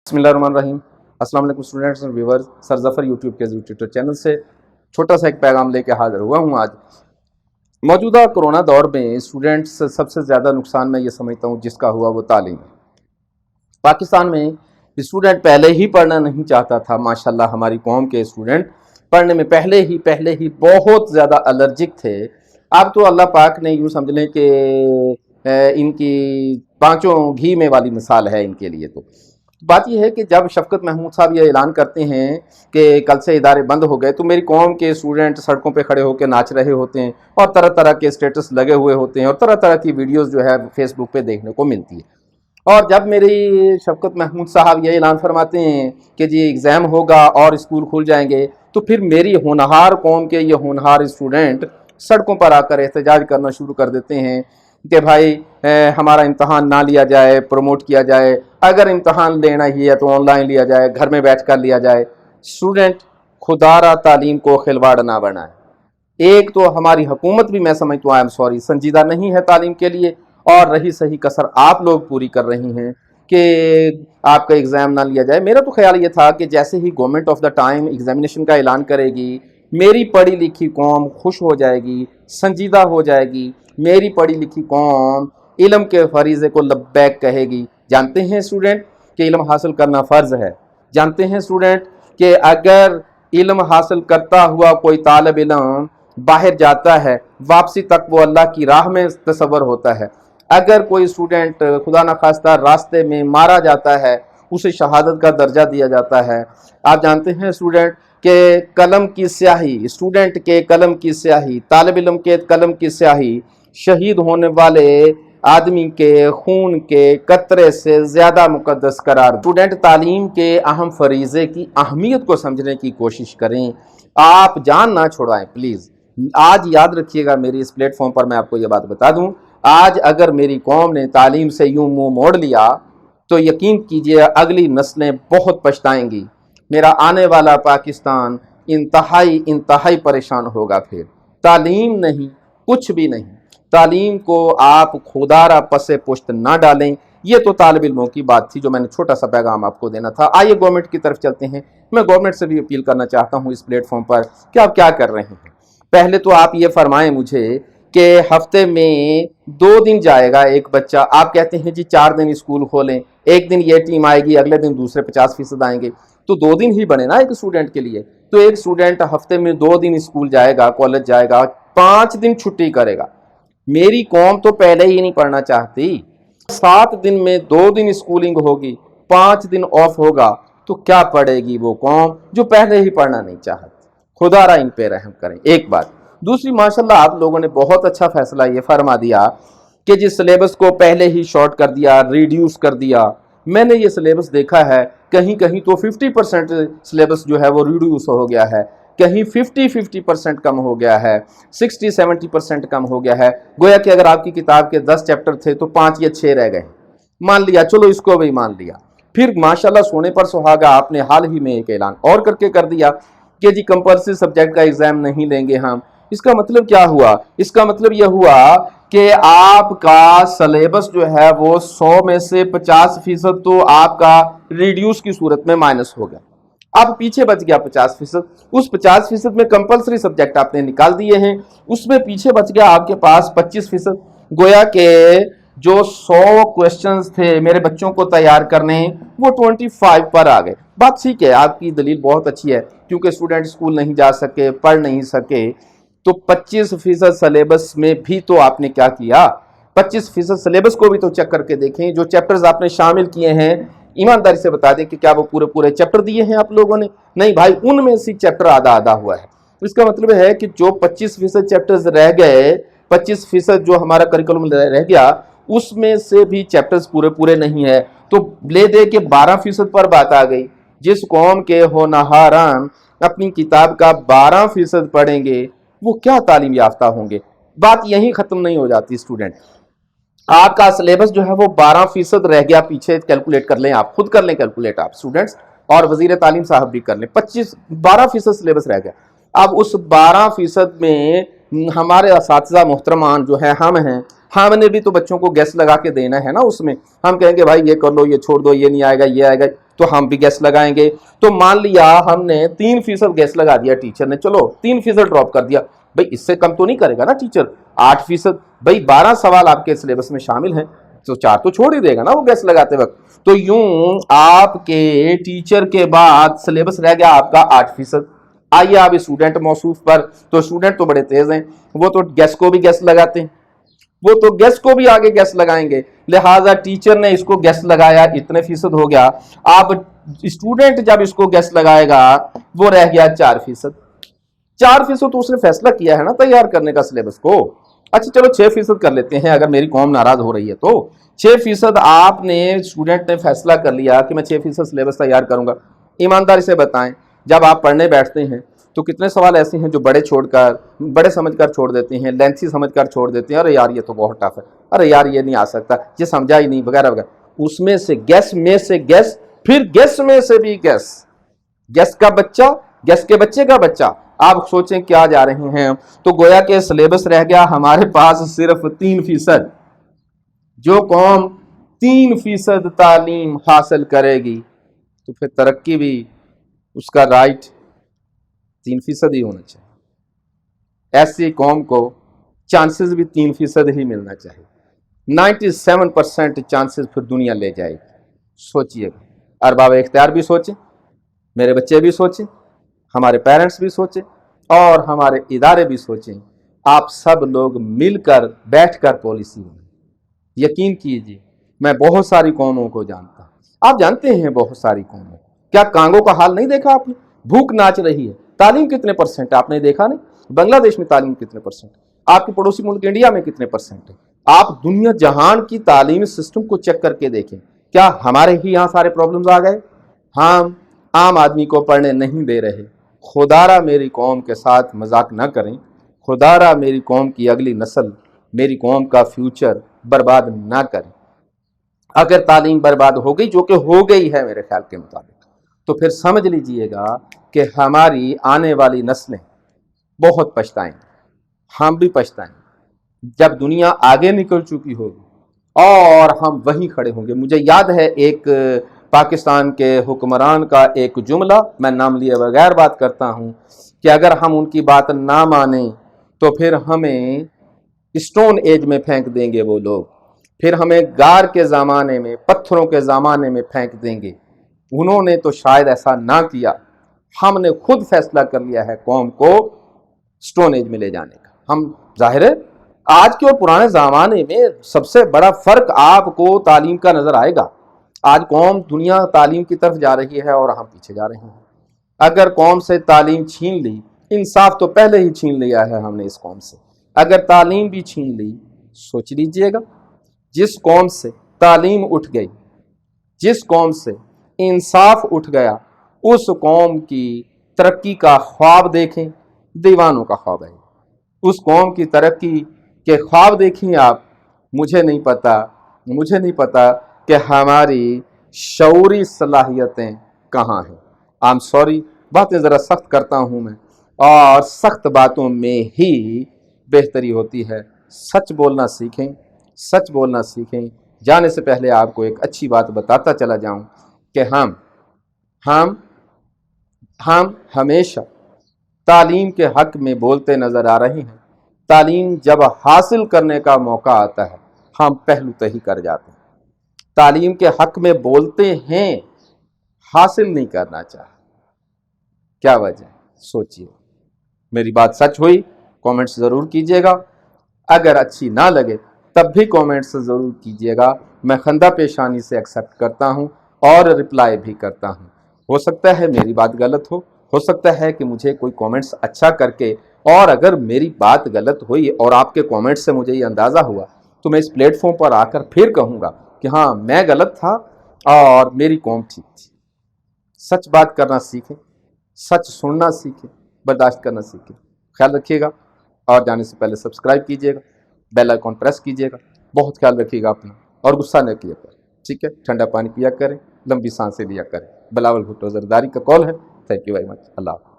बिस्मिल्लाहिर्रहमानिर्रहीम। अस्सलाम वालेकुम स्टूडेंट्स और व्यूवर्स। सर ज़फ़र यूट्यूब के यूट्यूब चैनल से छोटा सा एक पैगाम लेके हाज़िर हुआ हूँ आज। मौजूदा कोरोना दौर में स्टूडेंट्स सबसे ज़्यादा नुकसान मैं ये समझता हूँ जिसका हुआ वो तालीम। पाकिस्तान में स्टूडेंट पहले ही पढ़ना नहीं चाहता था। माशाल्लाह हमारी कौम के स्टूडेंट पढ़ने में पहले ही बहुत ज़्यादा एलर्जिक थे। अब तो अल्लाह पाक ने यूँ समझ लें कि इनकी पाँचों घी में वाली मिसाल है इनके लिए। तो बात यह है कि जब शफकत महमूद साहब ये ऐलान करते हैं कि कल से इदारे बंद हो गए, तो मेरी कौम के स्टूडेंट सड़कों पे खड़े होकर नाच रहे होते हैं और तरह तरह के स्टेटस लगे हुए होते हैं और तरह तरह की वीडियोस जो है फेसबुक पे देखने को मिलती है। और जब मेरी शफकत महमूद साहब ये ऐलान फरमाते हैं कि जी एग्ज़ाम होगा और स्कूल खुल जाएंगे, तो फिर मेरी होनहार कौम के ये होनहार स्टूडेंट सड़कों पर आकर एहतजाज करना शुरू कर देते हैं कि भाई हमारा इम्तहान ना लिया जाए, प्रमोट किया जाए, अगर इम्तहान लेना ही है तो ऑनलाइन लिया जाए, घर में बैठ कर लिया जाए। स्टूडेंट खुदारा तालीम को खिलवाड़ ना बनाए। एक तो हमारी हुकूमत भी मैं समझता हूँ, आई एम सॉरी, संजीदा नहीं है तालीम के लिए, और रही सही कसर आप लोग पूरी कर रही हैं कि आपका एग्ज़ाम ना लिया जाए। मेरा तो ख्याल ये था कि जैसे ही government of the time examination का ऐलान करेगी, मेरी पढ़ी लिखी कौम खुश हो जाएगी, संजीदा हो जाएगी, मेरी पढ़ी लिखी कौम इल्म के फरीज़े को लब्बैक कहेगी। जानते हैं स्टूडेंट कि इल्म हासिल करना फ़र्ज़ है। जानते हैं स्टूडेंट कि अगर इल्म हासिल करता हुआ कोई तालिब इल्म बाहर जाता है, वापसी तक वो अल्लाह की राह में तसव्वुर होता है। अगर कोई स्टूडेंट खुदा न खास्ता रास्ते में मारा जाता है, उसे शहादत का दर्जा दिया जाता है। आप जानते हैं स्टूडेंट के कलम की स्याही, स्टूडेंट के कलम की स्याही, तालिब इल्म के कलम की स्याही शहीद होने वाले आदमी के खून के कतरे से ज़्यादा मुकद्दस करार। स्टूडेंट तालीम के अहम फरीज़े की अहमियत को समझने की कोशिश करें, आप जान ना छुड़ाएं प्लीज़। आज याद रखिएगा, मेरी इस प्लेटफॉर्म पर मैं आपको ये बात बता दूं, आज अगर मेरी कौम ने तालीम से यूं मुंह मोड़ लिया तो यकीन कीजिए अगली नस्लें बहुत पछताएंगी। मेरा आने वाला पाकिस्तान इंतहाई परेशान होगा। फिर तालीम नहीं, कुछ भी नहीं। तालीम को आप खुदारा पसे पुश्त ना डालें। ये तो तालिब इल्मों की बात थी जो मैंने छोटा सा पैगाम आपको देना था। आइए गवर्नमेंट की तरफ चलते हैं। मैं गवर्नमेंट से भी अपील करना चाहता हूँ इस प्लेटफॉर्म पर कि आप क्या कर रहे हैं। पहले तो आप ये फरमाएं मुझे कि हफ्ते में 2 दिन जाएगा एक बच्चा, आप कहते हैं जी 4 दिन स्कूल खोलें, एक दिन ये टीम आएगी, अगले दिन दूसरे 50% आएंगे, तो 2 दिन ही बने ना एक स्टूडेंट के लिए। तो एक स्टूडेंट हफ्ते में 2 दिन स्कूल जाएगा, कॉलेज जाएगा, 5 दिन छुट्टी करेगा। मेरी कौम तो पहले ही नहीं पढ़ना चाहती। 7 दिन में 2 दिन स्कूलिंग होगी, 5 दिन ऑफ होगा, तो क्या पढ़ेगी वो कौम जो पहले ही पढ़ना नहीं चाहती। खुदारा इन पे रहम करें। एक बात। दूसरी, माशाल्लाह आप लोगों ने बहुत अच्छा फैसला ये फरमा दिया कि जिस सिलेबस को पहले ही शॉर्ट कर दिया, रिड्यूस कर दिया। मैंने ये सिलेबस देखा है, कहीं कहीं तो 50% सिलेबस जो है वो रिड्यूस हो गया है, कहीं 50% कम हो गया है, 60-70% कम हो गया है। गोया कि अगर आपकी किताब के 10 चैप्टर थे तो 5 या 6 रह गए। मान लिया, चलो इसको भी मान लिया। फिर माशाल्लाह सोने पर सुहागा, आपने हाल ही में एक ऐलान और करके कर दिया कि जी कंपल्सरी सब्जेक्ट का एग्जाम नहीं लेंगे हम। इसका मतलब क्या हुआ? इसका मतलब यह हुआ कि आपका सिलेबस जो है वो 100 में से 50% तो आपका रिड्यूस की सूरत में माइनस हो गया। अब पीछे बच गया 50%। उस 50% में कंपल्सरी सब्जेक्ट आपने निकाल दिए हैं, उसमें पीछे बच गया आपके पास 25%। गोया के जो 100 क्वेश्चंस थे मेरे बच्चों को तैयार करने, वो 25 पर आ गए। बात ठीक है, आपकी दलील बहुत अच्छी है, क्योंकि स्टूडेंट स्कूल नहीं जा सके, पढ़ नहीं सके। तो 25% सिलेबस में भी तो आपने क्या किया, 25% सिलेबस को भी तो चेक करके देखें। जो चैप्टर्स आपने शामिल किए हैं, ईमानदारी से बता दें कि क्या वो पूरे पूरे चैप्टर दिए हैं आप लोगों ने? नहीं भाई, उनमें से चैप्टर आधा आधा हुआ है। इसका मतलब है कि जो 25% चैप्टर्स रह गए, 25% जो हमारा करिकुलम रह गया, उसमें से भी चैप्टर्स पूरे पूरे नहीं है। तो ले दे के 12% पर बात आ गई। जिस कौम के होनहारान अपनी किताब का 12% पढ़ेंगे, वो क्या तालीम याफ्ता होंगे। बात यहीं खत्म नहीं हो जाती स्टूडेंट। आपका सिलेबस जो है वो 12% रह गया पीछे, कैलकुलेट कर लें, आप खुद कर लें कैलकुलेट आप स्टूडेंट्स, और वजीर तालीम साहब भी कर लें। 12% सिलेबस रह गया। अब उस 12% में हमारे असातिज़ा मोहतरमान जो है हम हैं, हमने भी तो बच्चों को गेस लगा के देना है ना। उसमें हम कहेंगे भाई ये कर लो, ये छोड़ दो, ये नहीं आएगा, ये आएगा। तो हम भी गैस लगाएंगे। तो मान लिया हमने 3% गैस लगा दिया टीचर ने, चलो 3% ड्रॉप कर दिया, भाई इससे कम तो नहीं करेगा ना टीचर। 8%, भाई 12 सवाल आपके सिलेबस में शामिल हैं, तो 4 तो छोड़ ही देगा ना वो गैस लगाते वक्त। तो यूं आपके टीचर के बाद सिलेबस रह गया आपका 8%। आइए आप स्टूडेंट मौसूफ पर, तो स्टूडेंट तो बड़े तेज हैं, वो तो गैस को भी गैस लगाते हैं, वो तो गैस को भी आगे गैस लगाएंगे, लिहाजा टीचर ने इसको गैस लगाया, इतने फीसद हो गया। आप स्टूडेंट जब इसको गैस लगाएगा वो रह गया 4%। 4% तो उसने फैसला किया है ना तैयार करने का सिलेबस को। अच्छा चलो 6% कर लेते हैं, अगर मेरी कौम नाराज हो रही है तो 6% आपने स्टूडेंट ने फैसला कर लिया कि मैं 6% सिलेबस तैयार करूंगा। ईमानदारी से बताएं, जब आप पढ़ने बैठते हैं तो कितने सवाल ऐसे हैं जो बड़े समझकर छोड़ देते हैं, लेंथी समझकर छोड़ देते हैं, अरे यार ये तो बहुत टफ है, अरे यार ये नहीं आ सकता, ये समझा ही नहीं, वगैरह वगैरह। उसमें से गैस में से गैस, फिर गैस में से भी गैस, गैस का बच्चा, गैस के बच्चे का बच्चा। आप सोचें क्या जा रहे हैं, तो गोया के सिलेबस रह गया हमारे पास सिर्फ 3%। जो कौम 3% तालीम हासिल करेगी तो फिर तरक्की भी उसका राइट 3% ही होना चाहिए। ऐसी कौम को चांसेस भी 3% ही मिलना चाहिए। 97% चांसेस फिर दुनिया ले जाएगी। सोचिएगा, अरबाब इख्तियार भी सोचें, मेरे बच्चे भी सोचें, हमारे पेरेंट्स भी सोचें और हमारे इदारे भी सोचें। आप सब लोग मिलकर बैठकर पॉलिसी बनाएं। यकीन कीजिए मैं बहुत सारी कौमों को जानता हूं, आप जानते हैं बहुत सारी कौमों। क्या कांगो का हाल नहीं देखा आपने? भूख नाच रही है, तालीम कितने परसेंट आपने देखा नहीं? बांग्लादेश में तालीम कितने परसेंट, आपके पड़ोसी मुल्क इंडिया में कितने परसेंट है? आप दुनिया जहान की तालीमी सिस्टम को चेक करके देखें, क्या हमारे ही यहाँ सारे प्रॉब्लम्स आ गए? हम आम आदमी को पढ़ने नहीं दे रहे। खुदारा मेरी कौम के साथ मजाक न करें, खुदारा मेरी कौम की अगली नस्ल, मेरी कौम का फ्यूचर बर्बाद ना करें। अगर तालीम बर्बाद हो गई, जो कि हो गई है मेरे ख्याल के मुताबिक, तो फिर समझ लीजिएगा कि हमारी आने वाली नस्लें बहुत पछताएंगी, हम भी पछताएंगे जब दुनिया आगे निकल चुकी होगी और हम वहीं खड़े होंगे। मुझे याद है एक पाकिस्तान के हुक्मरान का एक जुमला, मैं नाम लिए बगैर बात करता हूं, कि अगर हम उनकी बात ना माने तो फिर हमें स्टोन एज में फेंक देंगे वो लोग, फिर हमें गार के ज़माने में, पत्थरों के ज़माने में फेंक देंगे। उन्होंने तो शायद ऐसा ना किया, हमने खुद फैसला कर लिया है कौम को स्टोन एज में ले जाने का। हम जाहिर है आज के और पुराने ज़माने में सबसे बड़ा फ़र्क आपको तालीम का नज़र आएगा। आज कौम दुनिया तालीम की तरफ जा रही है और हम पीछे जा रहे हैं। अगर कौम से तालीम छीन ली, इंसाफ तो पहले ही छीन लिया है हमने इस कौम से, अगर तालीम भी छीन ली, सोच लीजिएगा जिस कौम से तालीम उठ गई, जिस कौम से इंसाफ उठ गया, उस कौम की तरक्की का ख्वाब देखें, दीवानों का ख्वाब है। उस कौम की तरक्की के ख्वाब देखें आप। मुझे नहीं पता कि हमारी शऊरी सलाहियतें कहाँ हैं। आई एम सॉरी, बातें ज़रा सख्त करता हूँ मैं, और सख्त बातों में ही बेहतरी होती है। सच बोलना सीखें, सच बोलना सीखें। जाने से पहले आपको एक अच्छी बात बताता चला जाऊं कि हम हमेशा तालीम के हक में बोलते नज़र आ रहे हैं। तालीम जब हासिल करने का मौका आता है हम पहलू तही कर जाते हैं। तालीम के हक में बोलते हैं, हासिल नहीं करना चाहते। क्या वजह? सोचिए। मेरी बात सच हुई कमेंट्स ज़रूर कीजिएगा, अगर अच्छी ना लगे तब भी कमेंट्स ज़रूर कीजिएगा। मैं खंदा पेशानी से एक्सेप्ट करता हूं और रिप्लाई भी करता हूं। हो सकता है मेरी बात गलत हो सकता है कि मुझे कोई कमेंट्स अच्छा करके, और अगर मेरी बात गलत हुई और आपके कमेंट्स से मुझे ये अंदाज़ा हुआ तो मैं इस प्लेटफॉर्म पर आकर फिर कहूँगा कि हाँ मैं गलत था और मेरी कौम ठीक थी। सच बात करना सीखें, सच सुनना सीखें, बर्दाश्त करना सीखें। ख्याल रखिएगा और जाने से पहले सब्सक्राइब कीजिएगा, बेल आइकॉन प्रेस कीजिएगा। बहुत ख्याल रखिएगा अपना और गुस्सा न किया करें, ठीक है? ठंडा पानी पिया करें, लंबी सांसें लिया करें। बिलावल भुट्टो जरदारी का कॉल है। Thank you very much. Allah.